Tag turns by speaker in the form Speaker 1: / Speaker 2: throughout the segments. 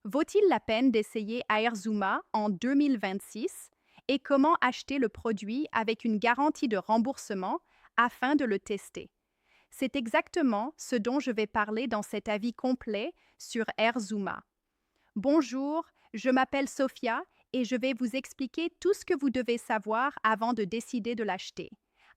Speaker 1: Vaut-il la peine d'essayer Aerzuma en 2026 et comment acheter le produit avec une garantie de remboursement afin de le tester? C'est exactement ce dont je vais parler dans cet avis complet sur Aerzuma. Bonjour, je m'appelle Sophia et je vais vous expliquer tout ce que vous devez savoir avant de décider de l'acheter.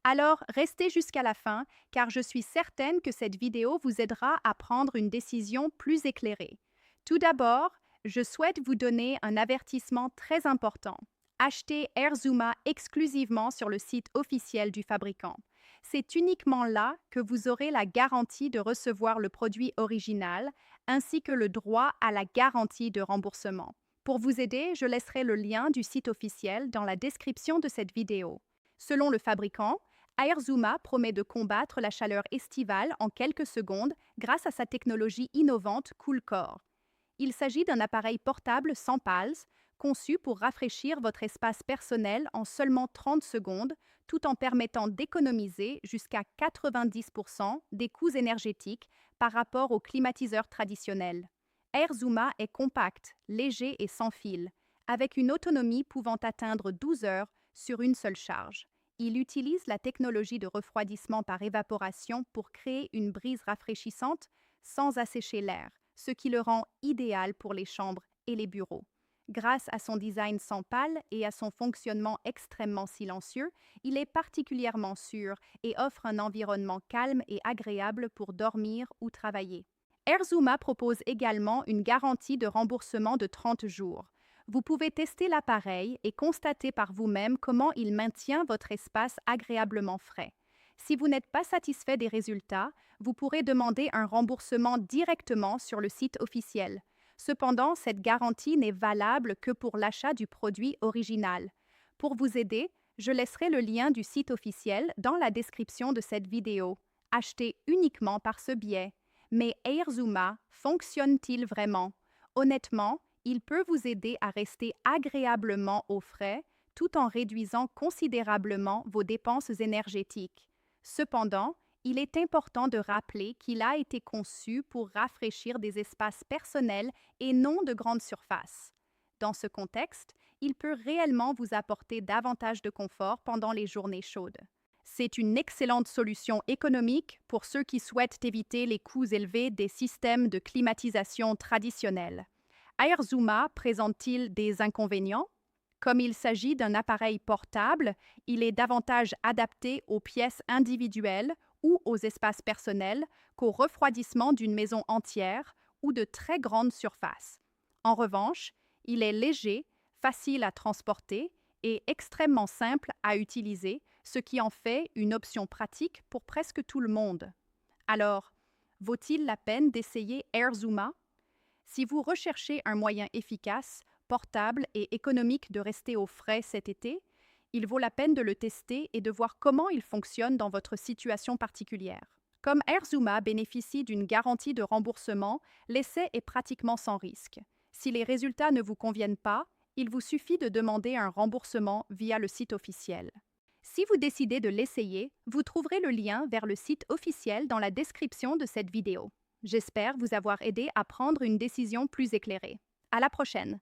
Speaker 1: Alors, restez jusqu'à la fin car je suis certaine que cette vidéo vous aidera à prendre une décision plus éclairée. Tout d'abord, je souhaite vous donner un avertissement très important. Achetez Aerzuma exclusivement sur le site officiel du fabricant. C'est uniquement là que vous aurez la garantie de recevoir le produit original ainsi que le droit à la garantie de remboursement. Pour vous aider, je laisserai le lien du site officiel dans la description de cette vidéo. Selon le fabricant, Aerzuma promet de combattre la chaleur estivale en quelques secondes grâce à sa technologie innovante CoolCore. Il s'agit d'un appareil portable sans pals, conçu pour rafraîchir votre espace personnel en seulement 30 secondes, tout en permettant d'économiser jusqu'à 90% des coûts énergétiques par rapport aux climatiseurs traditionnels. Aerzuma est compact, léger et sans fil, avec une autonomie pouvant atteindre 12 heures sur une seule charge. Il utilise la technologie de refroidissement par évaporation pour créer une brise rafraîchissante sans assécher l'air, ce qui le rend idéal pour les chambres et les bureaux. Grâce à son design sans pales et à son fonctionnement extrêmement silencieux, il est particulièrement sûr et offre un environnement calme et agréable pour dormir ou travailler. Aerzuma propose également une garantie de remboursement de 30 jours. Vous pouvez tester l'appareil et constater par vous-même comment il maintient votre espace agréablement frais. Si vous n'êtes pas satisfait des résultats, vous pourrez demander un remboursement directement sur le site officiel. Cependant, cette garantie n'est valable que pour l'achat du produit original. Pour vous aider, je laisserai le lien du site officiel dans la description de cette vidéo. Achetez uniquement par ce biais. Mais Aerzuma fonctionne-t-il vraiment? Honnêtement, il peut vous aider à rester agréablement au frais tout en réduisant considérablement vos dépenses énergétiques. Cependant, il est important de rappeler qu'il a été conçu pour rafraîchir des espaces personnels et non de grandes surfaces. Dans ce contexte, il peut réellement vous apporter davantage de confort pendant les journées chaudes. C'est une excellente solution économique pour ceux qui souhaitent éviter les coûts élevés des systèmes de climatisation traditionnels. Aerzuma présente-t-il des inconvénients? Comme il s'agit d'un appareil portable, il est davantage adapté aux pièces individuelles ou aux espaces personnels qu'au refroidissement d'une maison entière ou de très grandes surfaces. En revanche, il est léger, facile à transporter et extrêmement simple à utiliser, ce qui en fait une option pratique pour presque tout le monde. Alors, vaut-il la peine d'essayer Aerzuma? Si vous recherchez un moyen efficace, portable et économique de rester au frais cet été, il vaut la peine de le tester et de voir comment il fonctionne dans votre situation particulière. Comme Aerzuma bénéficie d'une garantie de remboursement, l'essai est pratiquement sans risque. Si les résultats ne vous conviennent pas, il vous suffit de demander un remboursement via le site officiel. Si vous décidez de l'essayer, vous trouverez le lien vers le site officiel dans la description de cette vidéo. J'espère vous avoir aidé à prendre une décision plus éclairée. À la prochaine!